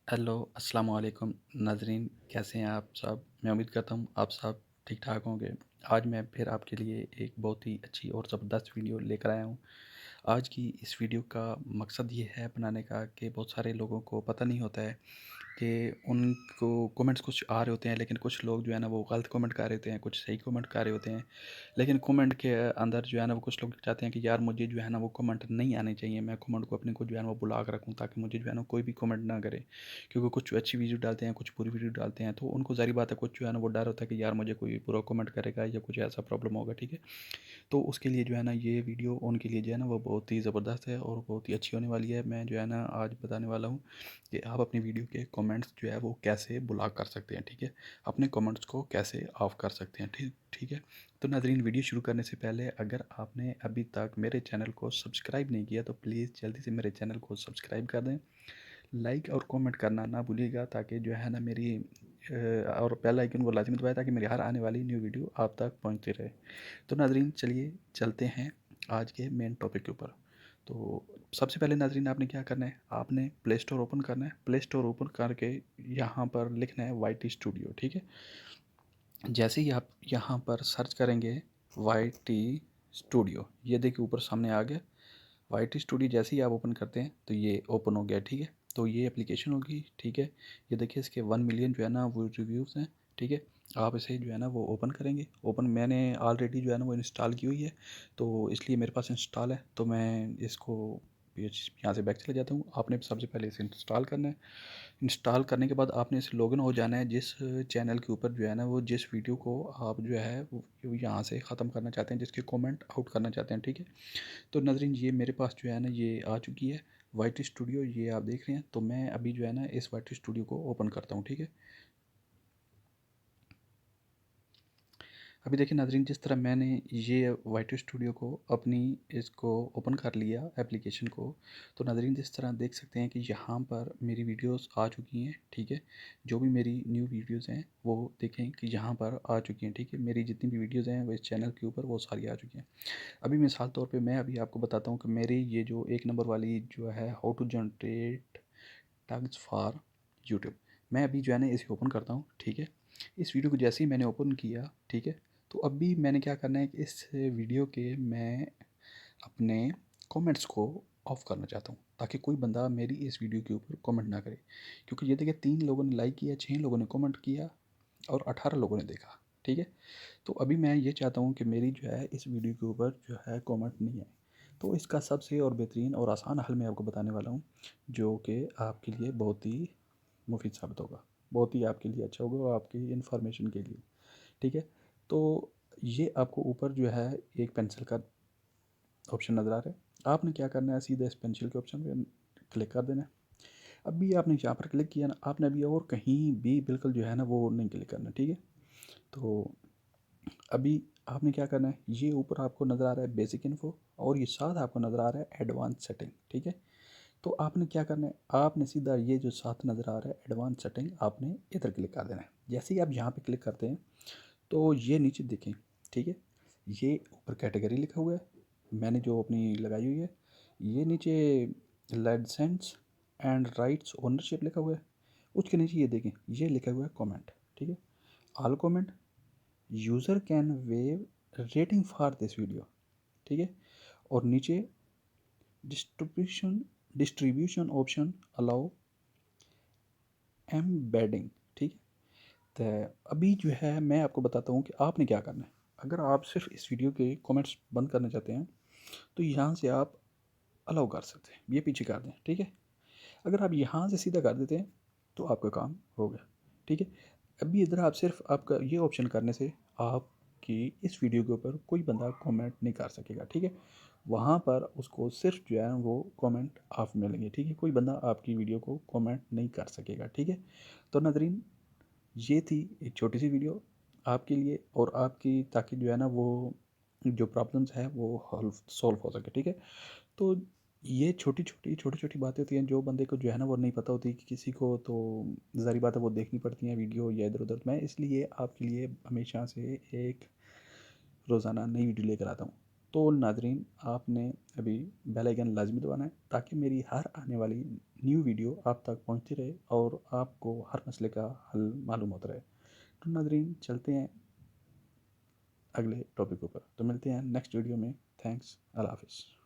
Hello, अस्सलाम वालेकुम नाज़रीन, कैसे हैं आप सब? मैं उम्मीद करता हूँ आप सब ठीक-ठाक होंगे। आज मैं फिर आपके लिए एक बहुत ही अच्छी और ज़बरदस्त वीडियो लेकर आया हूँ। आज की इस वीडियो का मकसद ये है बनाने का कि बहुत सारे लोगों को पता नहीं होता है कि उनको कमेंट्स कुछ आ रहे होते हैं, लेकिन कुछ लोग जो है ना वो गलत कमेंट कर रहे होते हैं, कुछ सही कमेंट कर रहे होते हैं। लेकिन कमेंट के अंदर जो है ना वो कुछ लोग चाहते हैं कि यार मुझे जो है ना वो कमेंट नहीं आने चाहिए, मैं कमेंट को अपने को जो है ना वो बुला के रखूँ ताकि मुझे जो है ना कोई भी कमेंट ना करे। क्योंकि कुछ अच्छी वीडियो डालते हैं, कुछ बुरी वीडियो डालते हैं, तो उनको ज़ाहिर बात है कुछ जो है ना वो डर होता है कि यार मुझे कोई बुरा कमेंट करेगा या कुछ ऐसा प्रॉब्लम होगा, ठीक है। तो उसके लिए जो है ना ये वीडियो उनके लिए जो है ना वो बहुत ही ज़बरदस्त है और बहुत ही अच्छी होने वाली है। मैं जो है ना आज बताने वाला हूँ कि आप अपनी वीडियो के कमेंट्स जो है वो कैसे ब्लॉक कर सकते हैं, ठीक है। अपने कमेंट्स को कैसे ऑफ कर सकते हैं, ठीक ठीक है। तो नाज़रीन, वीडियो शुरू करने से पहले अगर आपने अभी तक मेरे चैनल को सब्सक्राइब नहीं किया तो प्लीज़ जल्दी से मेरे चैनल को सब्सक्राइब कर दें। लाइक और कमेंट करना ना भूलिएगा ताकि जो है ना मेरी और बेल आइकन को लाज़मी दबाएँ ताकि मेरी हर आने वाली न्यू वीडियो आप तक पहुँचती रहे। तो नाज़रीन, चलिए चलते हैं आज के मेन टॉपिक के ऊपर। तो सबसे पहले नाज़रीन आपने क्या करना है, आपने प्ले स्टोर ओपन करना है। प्ले स्टोर ओपन करके यहाँ पर लिखना है वाई टी स्टूडियो, ठीक है। जैसे ही आप यहाँ पर सर्च करेंगे वाई टी स्टूडियो, ये देखिए ऊपर सामने आ गया। वाई टी स्टूडियो जैसे ही आप ओपन करते हैं तो ये ओपन हो गया, ठीक है। तो ये एप्लीकेशन होगी, ठीक है। ये देखिए इसके 1 मिलियन जो है ना वो रिव्यूज़ हैं, ठीक है। आप इसे जो है ना वो ओपन करेंगे। ओपन मैंने ऑलरेडी जो है ना वो इंस्टॉल की हुई है, तो इसलिए मेरे पास इंस्टॉल है। तो मैं इसको यहाँ से बैक चले जाता हूँ। आपने सबसे पहले इसे इंस्टॉल करना है। इंस्टॉल करने के बाद आपने इसे लॉगिन हो जाना है जिस चैनल के ऊपर जो है ना वो जिस वीडियो को आप जो है वो यहाँ से ख़त्म करना चाहते हैं, जिसके कमेंट आउट करना चाहते हैं, ठीक है। तो नाज़रीन, ये मेरे पास जो है ना ये आ चुकी है वाई टी स्टूडियो, ये आप देख रहे हैं। तो मैं अभी जो है ना इस वाई टी स्टूडियो को ओपन करता हूँ, ठीक है। अभी देखिए नाज़रीन, जिस तरह मैंने ये वाई टी स्टूडियो को अपनी इसको ओपन कर लिया एप्लीकेशन को, तो नाज़रीन जिस तरह देख सकते हैं कि यहाँ पर मेरी वीडियोस आ चुकी हैं, ठीक है। जो भी मेरी न्यू वीडियोस हैं वो देखें कि यहाँ पर आ चुकी हैं, ठीक है। मेरी जितनी भी वीडियोस हैं वो इस चैनल के ऊपर वो सारी आ चुकी हैं। अभी मिसाल तौर पे मैं अभी आपको बताता हूँ कि मेरी ये जो एक नंबर वाली जो है how to generate tags for YouTube, मैं अभी जो है ना इसे ओपन करता हूँ, ठीक है। इस वीडियो को जैसे ही मैंने ओपन किया, ठीक है। तो अभी मैंने क्या करना है कि इस वीडियो के मैं अपने कमेंट्स को ऑफ करना चाहता हूँ ताकि कोई बंदा मेरी इस वीडियो के ऊपर कमेंट ना करे। क्योंकि ये देखिए 3 लोगों ने लाइक किया, 6 लोगों ने कमेंट किया और 18 लोगों ने देखा, ठीक है। तो अभी मैं ये चाहता हूँ कि मेरी जो है इस वीडियो के ऊपर जो है कमेंट नहीं आए। तो इसका सबसे और बेहतरीन और आसान हल मैं आपको बताने वाला हूँ, जो कि आपके लिए बहुत ही मुफीद साबित होगा, बहुत ही आपके लिए अच्छा होगा और आपकी इन्फॉर्मेशन के लिए, ठीक है। तो ये आपको ऊपर जो है एक पेंसिल का ऑप्शन नज़र आ रहा है। आपने क्या करना है, सीधे इस पेंसिल के ऑप्शन पे क्लिक कर देना है। अभी आपने यहाँ पर क्लिक किया ना, आपने अभी और कहीं भी बिल्कुल जो है ना वो नहीं क्लिक करना, ठीक है। तो अभी आपने क्या करना है, ये ऊपर आपको नज़र आ रहा है बेसिक इन्फो और ये साथ आपको नज़र आ रहा है एडवांस सेटिंग, ठीक है। तो आपने क्या करना है, आपने सीधा ये जो साथ नज़र आ रहा है एडवांस सेटिंग, आपने इधर क्लिक कर देना है। जैसे ही आप यहाँ पे क्लिक करते हैं तो ये नीचे देखें, ठीक है। ये ऊपर कैटेगरी लिखा हुआ है, मैंने जो अपनी लगाई हुई है। ये नीचे लाइसेंस एंड राइट्स ओनरशिप लिखा हुआ है। उसके नीचे ये देखें, ये लिखा हुआ है कमेंट, ठीक है। All comment, user can wave rating for this video, ठीक है। और नीचे distribution distribution option allow embedding, ठीक है। तो अभी जो है मैं आपको बताता हूँ कि आपने क्या करना है। अगर आप सिर्फ इस वीडियो के कमेंट्स बंद करना चाहते हैं तो यहाँ से आप अलाउ कर सकते हैं, ये पीछे कर दें, ठीक है। अगर आप यहाँ से सीधा कर देते हैं तो आपका काम हो गया, ठीक है। अभी इधर आप सिर्फ आपका ये ऑप्शन करने से आपकी इस वीडियो के ऊपर कोई बंदा कमेंट नहीं कर सकेगा, ठीक है। वहाँ पर उसको सिर्फ जो है वो कमेंट ऑफ मिलेंगे, ठीक है। कोई बंदा आपकी वीडियो को कमेंट नहीं कर सकेगा, ठीक है। तो नाज़रीन, ये थी एक छोटी सी वीडियो आपके लिए और आपकी, ताकि जो है ना वो जो प्रॉब्लम्स है वो हल सॉल्व हो सके, ठीक है। तो ये छोटी छोटी बातें होती हैं जो बंदे को जो है ना वो नहीं पता होती कि किसी को, तो ज़ाहिर बात है वो देखनी पड़ती हैं वीडियो या इधर उधर। मैं इसलिए आपके लिए हमेशा से एक रोज़ाना नई वीडियो लेकर आता हूँ। तो नाज़रीन, आपने अभी बेल आइकन लाज़मी दबाना है ताकि मेरी हर आने वाली न्यू वीडियो आप तक पहुंचती रहे और आपको हर मसले का हल मालूम होता रहे। तो नाज़रीन, चलते हैं अगले टॉपिक ऊपर। तो मिलते हैं नेक्स्ट वीडियो में। थैंक्स। अल्लाह हाफ़िज़।